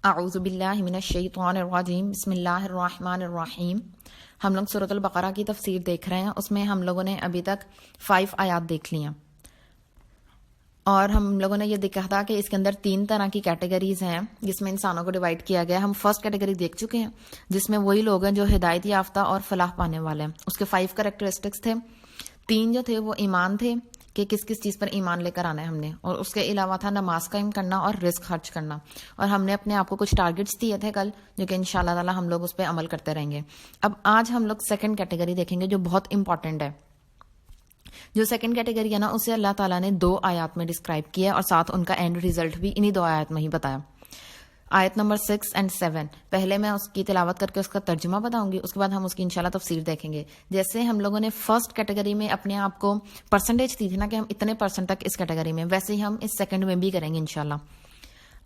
اعوذ باللہ من الشیطان الرجیم، بسم اللہ الرحمن الرحیم۔ ہم لوگ سورۃ البقرہ کی تفسیر دیکھ رہے ہیں، اس میں ہم لوگوں نے ابھی تک 5 آیات دیکھ لی ہیں، اور ہم لوگوں نے یہ دیکھا تھا کہ اس کے اندر 3 طرح کی کیٹیگریز ہیں جس میں انسانوں کو ڈیوائڈ کیا گیا ہے۔ ہم فرسٹ کیٹیگری دیکھ چکے ہیں جس میں وہی لوگ ہیں جو ہدایت یافتہ اور فلاح پانے والے ہیں۔ اس کے 5 کریکٹرسٹکس تھے، 3 جو تھے وہ ایمان تھے کہ کس کس چیز پر ایمان لے کر آنا ہے ہم نے، اور اس کے علاوہ تھا نماز قائم کرنا اور رزق خرچ کرنا، اور ہم نے اپنے آپ کو کچھ ٹارگٹس دیے تھے کل، جو کہ انشاءاللہ تعالی ہم لوگ اس پہ عمل کرتے رہیں گے۔ اب آج ہم لوگ سیکنڈ کیٹیگری دیکھیں گے جو بہت امپورٹنٹ ہے۔ جو سیکنڈ کیٹیگری ہے نا، اسے اللہ تعالیٰ نے 2 آیات میں ڈسکرائب کیا اور ساتھ ان کا اینڈ ریزلٹ بھی انہی 2 آیات میں ہی بتایا۔ آیت نمبر 6 اور 7 پہلے میں اس کی تلاوت کر کے اس کا ترجمہ بتاؤں گی، اس کے بعد ہم اس کی انشاءاللہ تفسیر دیکھیں گے۔ جیسے ہم لوگوں نے فرسٹ کیٹیگری میں اپنے آپ کو پرسنٹیج دی تھی نا کہ ہم اتنے پرسنٹ تک اس کیٹیگری میں، ویسے ہی ہم اس سیکنڈ میں بھی کریں گے انشاءاللہ۔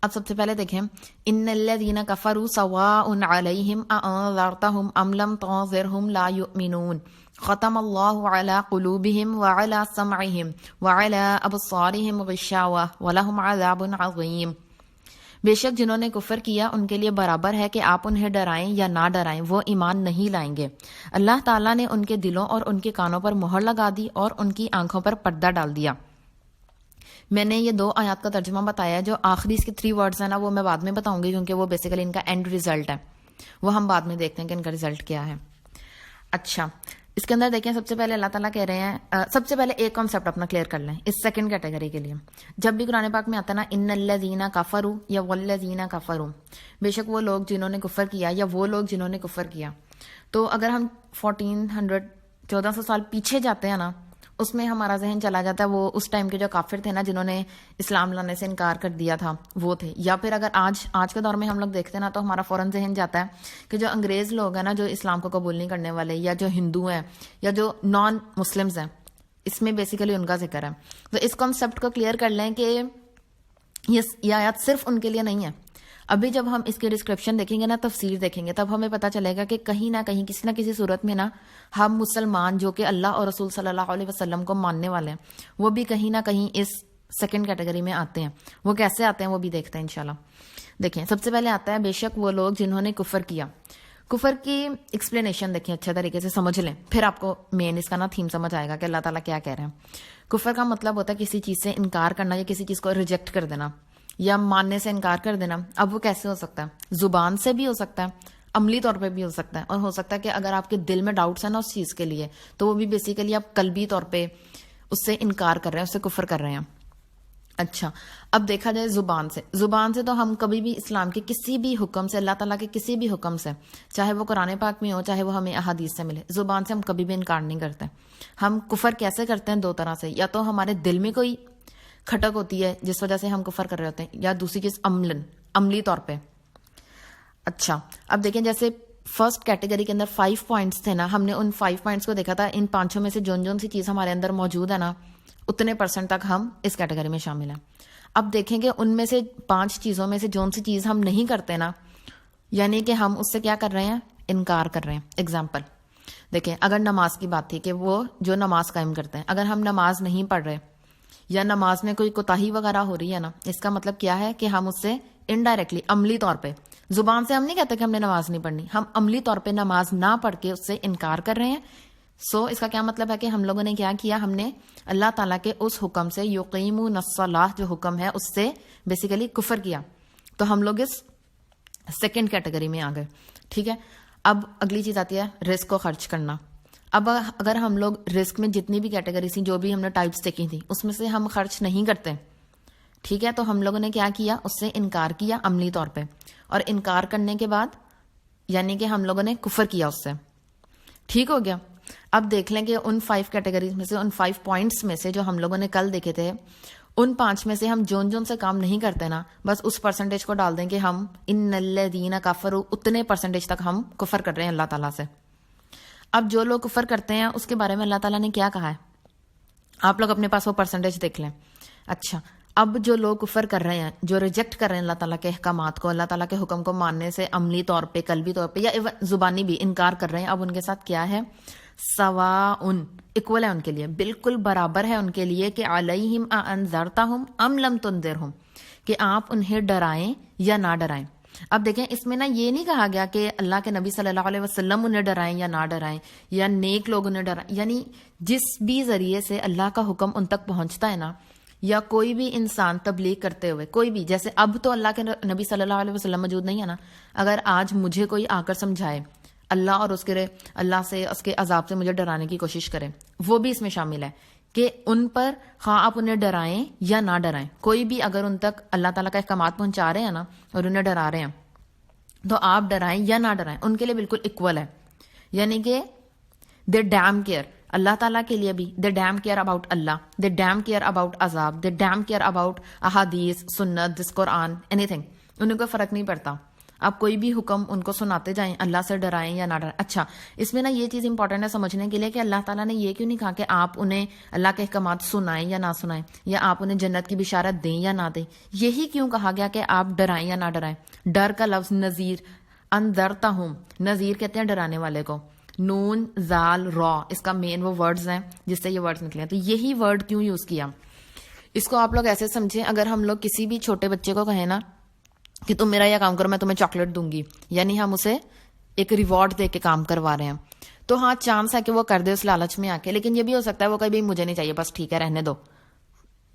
اب سب سے پہلے دیکھیں، ان الذین کفروا سواء علیہم اانذرتہم ام لم تنذرہم لا یؤمنون ختم اللہ علی قلوبہم وعلی سمعہم وعلی ابصارہم غشاوہ ولہم عذاب عظیم۔ بے شک جنہوں نے کفر کیا ان کے لیے برابر ہے کہ آپ انہیں ڈرائیں یا نہ ڈرائیں، وہ ایمان نہیں لائیں گے۔ اللہ تعالیٰ نے ان کے دلوں اور ان کے کانوں پر مہر لگا دی اور ان کی آنکھوں پر پردہ ڈال دیا۔ میں نے یہ 2 آیات کا ترجمہ بتایا، جو آخری اس کے 3 ورڈز ہیں نا وہ میں بعد میں بتاؤں گی، کیونکہ وہ بیسیکلی ان کا اینڈ ریزلٹ ہے، وہ ہم بعد میں دیکھتے ہیں کہ ان کا ریزلٹ کیا ہے۔ اچھا، اس کے اندر دیکھیں، سب سے پہلے اللہ تعالیٰ کہہ رہے ہیں، سب سے پہلے ایک کانسیپٹ اپنا کلیئر کر لیں اس سیکنڈ کیٹیگری کے لیے۔ جب بھی قرآن پاک میں آتا ہے نا ان الذین کفروا یا والذین کفروا، بے شک وہ لوگ جنہوں نے کفر کیا یا وہ لوگ جنہوں نے کفر کیا، تو اگر ہم 1400 سال پیچھے جاتے ہیں نا، اس میں ہمارا ذہن چلا جاتا ہے وہ اس ٹائم کے جو کافر تھے نا جنہوں نے اسلام لانے سے انکار کر دیا تھا، وہ تھے۔ یا پھر اگر آج کے دور میں ہم لوگ دیکھتے ہیں نا، تو ہمارا فوراً ذہن جاتا ہے کہ جو انگریز لوگ ہیں نا، جو اسلام کو قبول نہیں کرنے والے، یا جو ہندو ہیں یا جو نان مسلمز ہیں، اس میں بیسیکلی ان کا ذکر ہے۔ تو اس کانسیپٹ کو کلیئر کر لیں کہ یہ آیات صرف ان کے لیے نہیں ہے۔ ابھی جب ہم اس کی ڈسکرپشن دیکھیں گے نا، تفسیر دیکھیں گے، تب ہمیں پتہ چلے گا کہ کہیں نہ کہیں کسی نہ کسی صورت میں نا ہم مسلمان جو کہ اللہ اور رسول صلی اللہ علیہ وسلم کو ماننے والے ہیں، وہ بھی کہیں نہ کہیں اس سیکنڈ کیٹیگری میں آتے ہیں۔ وہ کیسے آتے ہیں وہ بھی دیکھتے ہیں انشاءاللہ۔ دیکھیں، سب سے پہلے آتا ہے بے شک وہ لوگ جنہوں نے کفر کیا۔ کفر کی ایکسپلینیشن دیکھیں، اچھے طریقے سے سمجھ لیں، پھر آپ کو مین اس کا نا تھیم سمجھ آئے گا کہ اللہ تعالیٰ کیا کہہ رہے ہیں۔ کفر کا مطلب ہوتا ہے کسی چیز سے انکار کرنا یا کسی چیز کو ریجیکٹ کر دینا یا ماننے سے انکار کر دینا۔ اب وہ کیسے ہو سکتا ہے؟ زبان سے بھی ہو سکتا ہے، عملی طور پہ بھی ہو سکتا ہے، اور ہو سکتا ہے کہ اگر آپ کے دل میں ڈاؤٹس ہیں نا اس چیز کے لیے، تو وہ بھی بیسیکلی آپ قلبی طور پہ اس سے انکار کر رہے ہیں، اس سے کفر کر رہے ہیں۔ اچھا، اب دیکھا جائے زبان سے تو ہم کبھی بھی اسلام کے کسی بھی حکم سے، اللہ تعالیٰ کے کسی بھی حکم سے، چاہے وہ قرآن پاک میں ہو چاہے وہ ہمیں احادیث سے ملے، زبان سے ہم کبھی بھی انکار نہیں کرتے۔ ہم کفر کیسے کرتے ہیں؟ 2 طرح سے، یا تو ہمارے دل میں کوئی کھٹک ہوتی ہے جس وجہ سے ہم کفر کر رہے ہوتے ہیں، یا دوسری چیز عملی طور پہ۔ اچھا، اب دیکھیں، جیسے فرسٹ کیٹیگری کے اندر 5 پوائنٹس تھے نا، ہم نے ان 5 پوائنٹس کو دیکھا تھا، ان 5 میں سے جون سی چیز ہمارے اندر موجود ہے نا، اتنے % تک ہم اس کیٹیگری میں شامل ہیں۔ اب دیکھیں کہ ان میں سے 5 چیزوں میں سے جون سی چیز ہم نہیں کرتے نا، یعنی کہ ہم اس سے کیا کر رہے ہیں؟ انکار کر رہے ہیں۔ اگزامپل دیکھیں، اگر نماز کی بات تھی کہ وہ جو نماز قائم کرتے ہیں، اگر ہم نماز نہیں پڑھ رہے یا نماز میں کوئی کوتاہی وغیرہ ہو رہی ہے نا، اس کا مطلب کیا ہے کہ ہم اس سے انڈائریکٹلی، عملی طور پہ، زبان سے ہم نہیں کہتے کہ ہم نے نماز نہیں پڑھنی، ہم عملی طور پہ نماز نہ پڑھ کے اس سے انکار کر رہے ہیں۔ اس کا کیا مطلب ہے کہ ہم لوگوں نے کیا کیا؟ ہم نے اللہ تعالیٰ کے اس حکم سے، یقیمون الصلاۃ جو حکم ہے، اس سے بیسیکلی کفر کیا۔ تو ہم لوگ اس سیکنڈ کیٹیگری میں آ گئے، ٹھیک ہے۔ اب اگلی چیز آتی ہے رزق کو خرچ کرنا۔ اب اگر ہم لوگ رزق میں جتنی بھی کیٹیگریز تھیں، جو بھی ہم نے ٹائپس دیکھی تھیں، اس میں سے ہم خرچ نہیں کرتے، ٹھیک ہے، تو ہم لوگوں نے کیا کیا؟ اس سے انکار کیا عملی طور پہ، اور انکار کرنے کے بعد یعنی کہ ہم لوگوں نے کفر کیا اس سے، ٹھیک ہو گیا۔ اب دیکھ لیں کہ ان 5 کیٹیگریز میں سے، ان 5 پوائنٹس میں سے جو ہم لوگوں نے کل دیکھے تھے، ان 5 میں سے ہم جون سے کام نہیں کرتے نا، بس اس % کو ڈال دیں کہ ہم ان الذین کفروا، اتنے % تک ہم کفر کر رہے ہیں اللہ تعالیٰ سے۔ اب جو لوگ کفر کرتے ہیں اس کے بارے میں اللہ تعالیٰ نے کیا کہا ہے، آپ لوگ اپنے پاس وہ % دیکھ لیں۔ اچھا، اب جو لوگ کفر کر رہے ہیں، جو ریجیکٹ کر رہے ہیں اللہ تعالیٰ کے احکامات کو، اللہ تعالیٰ کے حکم کو ماننے سے عملی طور پہ، قلبی طور پہ، یا زبانی بھی انکار کر رہے ہیں، اب ان کے ساتھ کیا ہے؟ سواء، ایکول ہے ان کے لیے، بالکل برابر ہے ان کے لیے، کہ علیہم انذرتہم ام لم تنذرہم، کہ آپ انہیں ڈرائیں یا نہ ڈرائیں۔ اب دیکھیں اس میں نا یہ نہیں کہا گیا کہ اللہ کے نبی صلی اللہ علیہ وسلم انہیں ڈرائیں یا نہ ڈرائیں یا نیک لوگ انہیں ڈرائیں، یعنی جس بھی ذریعے سے اللہ کا حکم ان تک پہنچتا ہے نا، یا کوئی بھی انسان تبلیغ کرتے ہوئے، کوئی بھی، جیسے اب تو اللہ کے نبی صلی اللہ علیہ وسلم موجود نہیں ہے نا، اگر آج مجھے کوئی آ کر سمجھائے اللہ اور اس کے اللہ سے اس کے عذاب سے مجھے ڈرانے کی کوشش کرے، وہ بھی اس میں شامل ہے کہ ان پر خواہ آپ انہیں ڈرائیں یا نہ ڈرائیں، کوئی بھی اگر ان تک اللہ تعالیٰ کا احکامات پہنچا رہے ہیں نا اور انہیں ڈرا رہے ہیں تو آپ ڈرائیں یا نہ ڈرائیں، ان کے لیے بالکل ایکول ہے. یعنی کہ دے ڈیم کیئر، اللہ تعالیٰ کے لیے بھی دے ڈیم کیئر اباؤٹ اللہ، دے ڈیم کیئر اباؤٹ عذاب، دے ڈیم کیئر اباؤٹ احادیث، سنت، دس قرآن، اینی تھنگ، انہیں کوئی فرق نہیں پڑتا. آپ کوئی بھی حکم ان کو سناتے جائیں، اللہ سے ڈرائیں یا نہ ڈرائیں. اچھا اس میں نا یہ چیز امپورٹنٹ ہے سمجھنے کے لیے کہ اللہ تعالیٰ نے یہ کیوں نہیں کہا کہ آپ انہیں اللہ کے احکامات سنائیں یا نہ سنائیں، یا آپ انہیں جنت کی بشارت دیں یا نہ دیں. یہی کیوں کہا گیا کہ آپ ڈرائیں یا نہ ڈرائیں. ڈر کا لفظ نذیر، انذرتہم، نذیر کہتے ہیں ڈرانے والے کو، نون زال را اس کا مین وہ ورڈز ہیں جس سے یہ ورڈز نکلے ہیں. تو یہی ورڈ کیوں یوز کیا، اس کو آپ لوگ ایسے سمجھیں، اگر ہم لوگ کسی بھی چھوٹے بچے کو کہیں نا کہ تم میرا یہ کام کرو میں تمہیں چاکلیٹ دوں گی، یعنی ہم اسے ایک ریوارڈ دے کے کام کروا رہے ہیں، تو ہاں چانس ہے کہ وہ کر دے اس لالچ میں آ کے، لیکن یہ بھی ہو سکتا ہے وہ کہیں مجھے نہیں چاہیے بس ٹھیک ہے رہنے دو،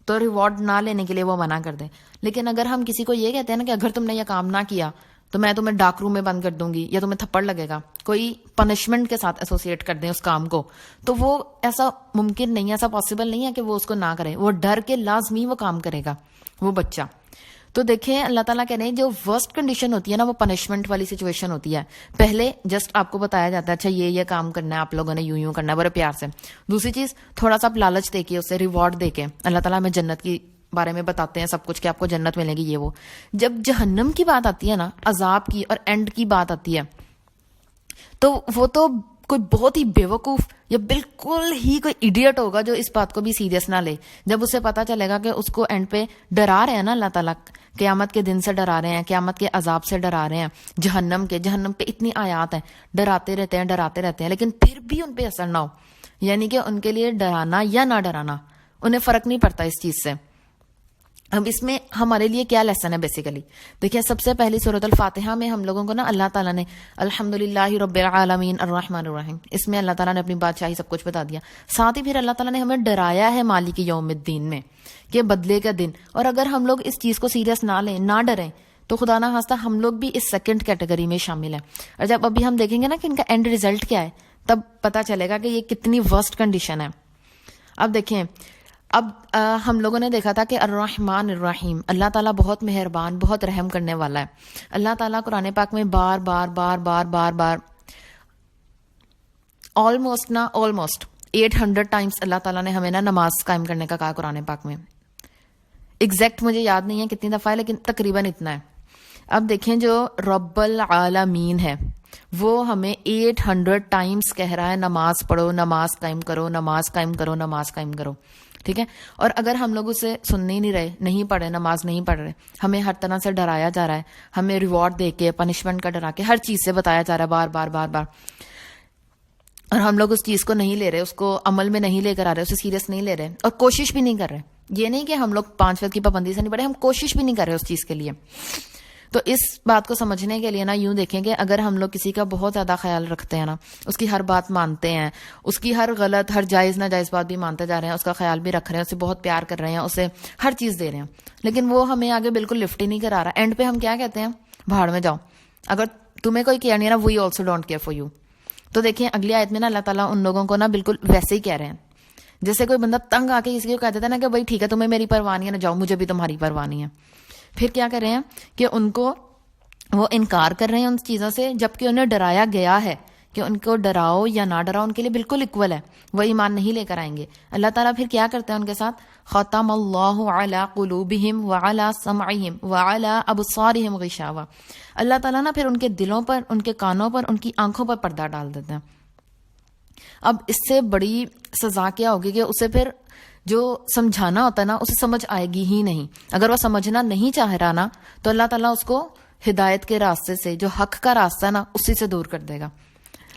تو ریوارڈ نہ لینے کے لیے وہ منع کر دے. لیکن اگر ہم کسی کو یہ کہتے ہیں نا کہ اگر تم نے یہ کام نہ کیا تو میں تمہیں ڈارک روم میں بند کر دوں گی یا تمہیں تھپڑ لگے گا، کوئی پنشمنٹ کے ساتھ ایسوسیٹ کر دیں اس کام کو، تو وہ ایسا ممکن نہیں ہے، ایسا پاسبل نہیں ہے کہ وہ اس کو نہ کرے، وہ ڈر کے لازمی وہ کام کرے گا وہ بچہ. تو دیکھیں اللہ تعالیٰ کہہ رہے ہیں جو ورسٹ کنڈیشن ہوتی ہے نا وہ پنشمنٹ والی سچویشن ہوتی ہے. پہلے جسٹ آپ کو بتایا جاتا ہے اچھا یہ کام کرنا ہے، آپ لوگوں نے یوں کرنا ہے بڑے پیار سے. دوسری چیز تھوڑا سا لالچ دے کے اسے ریوارڈ دے کے اللہ تعالیٰ ہمیں جنت کی بارے میں بتاتے ہیں سب کچھ کہ آپ کو جنت ملے گی یہ وہ. جب جہنم کی بات آتی ہے نا، عذاب کی اور اینڈ کی بات آتی ہے، تو وہ تو کوئی بہت ہی بیوقوف یا بالکل ہی کوئی ایڈیٹ ہوگا جو اس بات کو بھی سیریس نہ لے. جب اسے پتا چلے گا کہ اس کو اینڈ پہ ڈرا رہے ہیں نا اللہ تعالیٰ، قیامت کے دن سے ڈرا رہے ہیں، قیامت کے عذاب سے ڈرا رہے ہیں، جہنم پہ اتنی آیات ہیں، ڈراتے رہتے ہیں لیکن پھر بھی ان پہ اثر نہ ہو، یعنی کہ ان کے لیے ڈرانا یا نہ ڈرانا انہیں فرق نہیں پڑتا اس چیز سے. اب اس میں ہمارے لیے کیا لیسن ہے بیسیکلی، دیکھیں سب سے پہلی سورۃ الفاتحہ میں ہم لوگوں کو نا اللہ تعالیٰ نے الحمدللہ رب العالمین الرحمن الرحیم، اس میں اللہ تعالیٰ نے اپنی بادشاہی سب کچھ بتا دیا. ساتھ ہی پھر اللہ تعالیٰ نے ہمیں ڈرایا ہے مالک یوم الدین میں کہ بدلے کا دن. اور اگر ہم لوگ اس چیز کو سیریس نہ لیں، نہ ڈریں، تو خدا نہ خواستہ ہم لوگ بھی اس سیکنڈ کیٹیگری میں شامل ہیں. اور جب ابھی ہم دیکھیں گے نا کہ ان کا اینڈ ریزلٹ کیا ہے، تب پتہ چلے گا کہ یہ کتنی ورسٹ کنڈیشن ہے. اب دیکھیں، اب ہم لوگوں نے دیکھا تھا کہ الرحمن الرحیم، اللہ تعالیٰ بہت مہربان بہت رحم کرنے والا ہے. اللہ تعالیٰ قرآن پاک میں بار بار آلموسٹ 800 ٹائمز اللہ تعالیٰ نے ہمیں نا نماز قائم کرنے کا کہا قرآن پاک میں. ایگزیکٹ مجھے یاد نہیں ہے کتنی دفعہ ہے لیکن تقریباً اتنا ہے. اب دیکھیں جو رب العالمین ہے وہ ہمیں 800 ٹائمز کہہ رہا ہے نماز پڑھو، نماز قائم کرو، نماز قائم کرو، نماز قائم کرو. ٹھیک ہے، اور اگر ہم لوگ اسے سننے ہی نہیں رہے، نہیں پڑھ رہے، نماز نہیں پڑھ رہے، ہمیں ہر طرح سے ڈرایا جا رہا ہے، ہمیں ریوارڈ دے کے پنشمنٹ کا ڈرا کے ہر چیز سے بتایا جا رہا ہے بار بار، اور ہم لوگ اس چیز کو نہیں لے رہے، اس کو عمل میں نہیں لے کر آ رہے، اسے سیریس نہیں لے رہے اور کوشش بھی نہیں کر رہے. یہ نہیں کہ ہم لوگ 5 وقت کی پابندی سے نہیں پڑھے، ہم کوشش بھی نہیں کر رہے اس چیز کے لیے. تو اس بات کو سمجھنے کے لیے نا یوں دیکھیں کہ اگر ہم لوگ کسی کا بہت زیادہ خیال رکھتے ہیں نا، اس کی ہر بات مانتے ہیں، اس کی ہر غلط ہر جائز ناجائز بات بھی مانتے جا رہے ہیں، اس کا خیال بھی رکھ رہے ہیں، اسے بہت پیار کر رہے ہیں، اسے ہر چیز دے رہے ہیں، لیکن وہ ہمیں آگے بالکل لفٹ ہی نہیں کرا رہا. اینڈ پہ ہم کیا کہتے ہیں؟ بھاڑ میں جاؤ، اگر تمہیں کوئی کیئر نہیں ہے نا، we also don't care for you. تو دیکھیں اگلی آیت میں نا اللہ تعالیٰ ان لوگوں کو نا بالکل ویسے ہی کہہ رہے ہیں جیسے کوئی بندہ تنگ آ کے کسی کو کہہ دیتا ہے نا کہ بھائی ٹھیک ہے تمہیں میری پرواہ نہیں ہے نا، جاؤ مجھے بھی تمہاری پرواہ نہیں ہے. پھر کیا کر رہے ہیں کہ ان کو وہ انکار کر رہے ہیں ان چیزوں سے، جبکہ انہیں ڈرایا گیا ہے کہ ان کو ڈراؤ یا نہ ڈراؤ ان کے لیے بالکل اکول ہے، وہ ایمان نہیں لے کر آئیں گے. اللہ تعالیٰ پھر کیا کرتے ہیں ان کے ساتھ؟ ختم اللہ علی قلوبہم وعلی سمعہم وعلی ابصارہم غشاوہ. اللہ تعالیٰ نا پھر ان کے دلوں پر، ان کے کانوں پر، ان کی آنکھوں پر پردہ ڈال دیتے ہیں. اب اس سے بڑی سزا کیا ہوگی کہ اسے پھر جو سمجھانا ہوتا ہے نا اسے سمجھ آئے گی ہی نہیں. اگر وہ سمجھنا نہیں چاہ رہا نا تو اللہ تعالیٰ اس کو ہدایت کے راستے سے، جو حق کا راستہ ہے نا، اسی سے دور کر دے گا.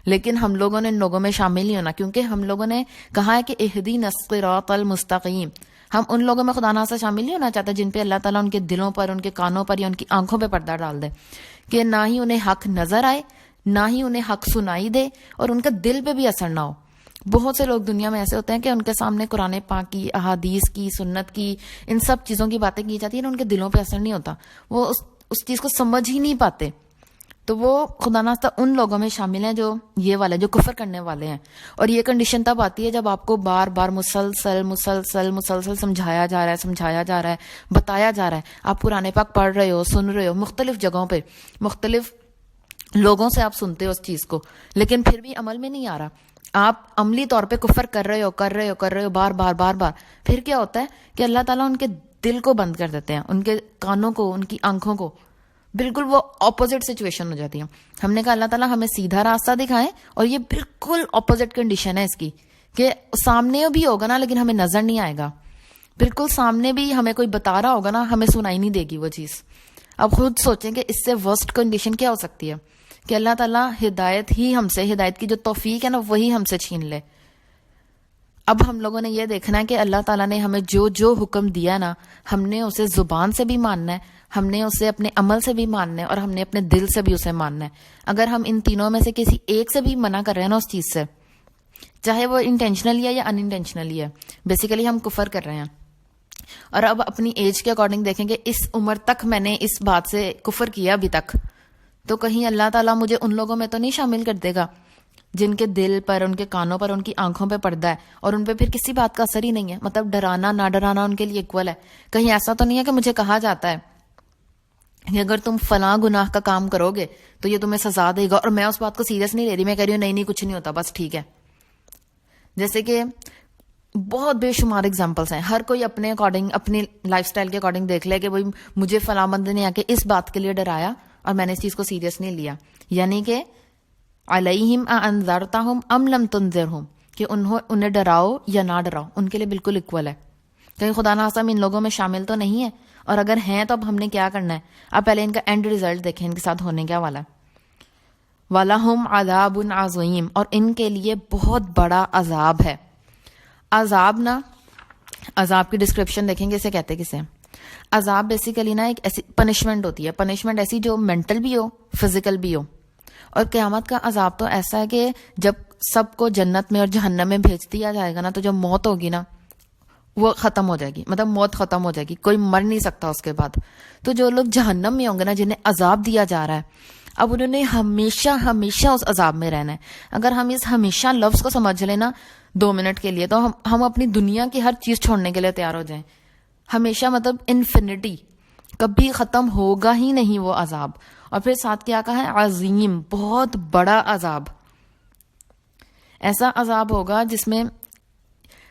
لیکن ہم لوگوں نے ان لوگوں میں شامل نہیں ہونا، کیونکہ ہم لوگوں نے کہا ہے کہ اہدینا الصراط المستقیم، ہم ان لوگوں میں خدا نخواستہ شامل نہیں ہونا چاہتے جن پہ اللہ تعالیٰ ان کے دلوں پر، ان کے کانوں پر یا ان کی آنکھوں پہ پردہ ڈال دے کہ نہ ہی انہیں حق نظر آئے، نہ ہی انہیں حق سنائی دے، اور ان کا دل پہ بھی اثر نہ ہو. بہت سے لوگ دنیا میں ایسے ہوتے ہیں کہ ان کے سامنے قرآن پاک کی، احادیث کی، سنت کی، ان سب چیزوں کی باتیں کی جاتی ہیں، ان کے دلوں پہ اثر نہیں ہوتا، وہ اس چیز کو سمجھ ہی نہیں پاتے. تو وہ خدا نخواستہ ان لوگوں میں شامل ہیں جو یہ والے، جو کفر کرنے والے ہیں. اور یہ کنڈیشن تب آتی ہے جب آپ کو بار بار مسلسل سمجھایا جا رہا ہے، بتایا جا رہا ہے. آپ قرآن پاک پڑھ رہے ہو، سن رہے ہو، مختلف جگہوں پہ مختلف لوگوں سے آپ سنتے ہو اس چیز کو، لیکن پھر بھی عمل میں نہیں آ رہا. آپ عملی طور پہ کفر کر رہے ہو بار بار. پھر کیا ہوتا ہے کہ اللہ تعالیٰ ان کے دل کو بند کر دیتے ہیں، ان کے کانوں کو، ان کی آنکھوں کو. بالکل وہ اپوزٹ سچویشن ہو جاتی ہے. ہم نے کہا اللہ تعالیٰ ہمیں سیدھا راستہ دکھائے، اور یہ بالکل اپوزٹ کنڈیشن ہے اس کی کہ سامنے بھی ہوگا نا لیکن ہمیں نظر نہیں آئے گا. بالکل سامنے بھی ہمیں کوئی بتا رہا ہوگا نا، ہمیں سنائی نہیں دے گی وہ چیز. اب خود سوچیں کہ اس سے ورسٹ کنڈیشن کیا ہو سکتی ہے کہ اللہ تعالیٰ ہدایت کی جو توفیق ہے نا وہی ہم سے چھین لے. اب ہم لوگوں نے یہ دیکھنا ہے کہ اللہ تعالیٰ نے ہمیں جو جو حکم دیا نا، ہم نے اسے زبان سے بھی ماننا ہے، ہم نے اسے اپنے عمل سے بھی ماننا ہے، اور ہم نے اپنے دل سے بھی اسے ماننا ہے. اگر ہم ان تینوں میں سے کسی ایک سے بھی منع کر رہے ہیں نا اس چیز سے، چاہے وہ انٹینشنلی ہے یا ان انٹینشنلی ہے، بیسیکلی ہم کفر کر رہے ہیں. اور اب اپنی ایج کے اکارڈنگ دیکھیں کہ اس عمر تک میں نے اس بات سے کفر کیا ابھی تک، تو کہیں اللہ تعالیٰ مجھے ان لوگوں میں تو نہیں شامل کر دے گا جن کے دل پر، ان کے کانوں پر، ان کی آنکھوں پہ پردہ ہے اور ان پہ پھر کسی بات کا اثر ہی نہیں ہے. مطلب ڈرانا نہ ڈرانا ان کے لیے اکول ہے. کہیں ایسا تو نہیں ہے کہ مجھے کہا جاتا ہے کہ اگر تم فلاں گناہ کا کام کرو گے تو یہ تمہیں سزا دے گا، اور میں اس بات کو سیریس نہیں لے رہی، میں کہہ رہی ہوں نہیں کچھ نہیں ہوتا، بس ٹھیک ہے. جیسے کہ بہت بے شمار اگزامپلس ہیں. ہر کوئی اپنے اکارڈنگ، اپنی لائف سٹائل کے اکارڈنگ دیکھ لے کہ بھائی مجھے فلاں بندے نے آ کے اس بات کے لیے ڈرایا اور میں نے اس چیز کو سیریس نہیں لیا. یعنی کہ علیہم انذرتہم ام لم تنذرہم، کہ انہیں ڈراؤ یا نہ ڈراؤ، ان کے لیے بالکل اکول ہے. کہیں خدا نخواستہ ہم ان لوگوں میں شامل تو نہیں ہے، اور اگر ہیں تو اب ہم نے کیا کرنا ہے. اب پہلے ان کا اینڈ ریزلٹ دیکھیں ان کے ساتھ ہونے کیا والا ہے. وَلَهُمْ عَذَابٌ عَظِيمٌ، اور ان کے لیے بہت بڑا عذاب ہے. عذاب نا، عذاب کی ڈسکرپشن دیکھیں گے اسے کہتے کسے. عذاب بیسیکلی نا ایک ایسی پنشمنٹ ہوتی ہے، پنشمنٹ ایسی جو مینٹل بھی ہو، فزیکل بھی ہو. اور قیامت کا عذاب تو ایسا ہے کہ جب سب کو جنت میں اور جہنم میں بھیج دیا جائے گا نا، تو جب موت ہوگی نا وہ ختم ہو جائے گی. مطلب موت ختم ہو جائے گی، کوئی مر نہیں سکتا اس کے بعد. تو جو لوگ جہنم میں ہوں گے نا، جنہیں عذاب دیا جا رہا ہے، اب انہوں نے ہمیشہ اس عذاب میں رہنا ہے. اگر ہم اس ہمیشہ لفظ کو سمجھ لیں نا 2 منٹ کے لیے، تو ہم اپنی دنیا کی ہر چیز چھوڑنے کے لیے تیار ہو جائیں. ہمیشہ مطلب انفینٹی، کبھی ختم ہوگا ہی نہیں وہ عذاب. اور پھر ساتھ کیا کہا ہے، عظیم، بہت بڑا عذاب. ایسا عذاب ہوگا جس میں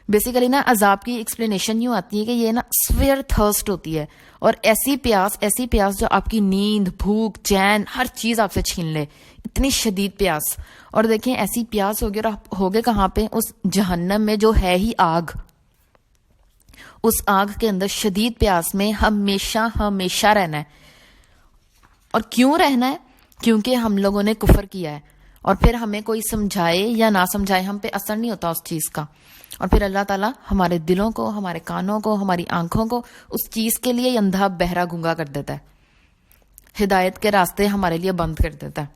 بیسیکلی نا عذاب کی ایکسپلینیشن یوں آتی ہے کہ یہ نا سویئر تھرسٹ ہوتی ہے، اور ایسی پیاس جو آپ کی نیند، بھوک، چین، ہر چیز آپ سے چھین لے، اتنی شدید پیاس. اور دیکھیں ایسی پیاس ہوگی، اور ہوگے کہاں پہ، اس جہنم میں جو ہے ہی آگ. اس آگ کے اندر شدید پیاس میں ہمیشہ رہنا ہے. اور کیوں رہنا ہے؟ کیونکہ ہم لوگوں نے کفر کیا ہے، اور پھر ہمیں کوئی سمجھائے یا نہ سمجھائے ہم پہ اثر نہیں ہوتا اس چیز کا. اور پھر اللہ تعالیٰ ہمارے دلوں کو، ہمارے کانوں کو، ہماری آنکھوں کو اس چیز کے لیے اندھا بہرا گنگا کر دیتا ہے، ہدایت کے راستے ہمارے لیے بند کر دیتا ہے.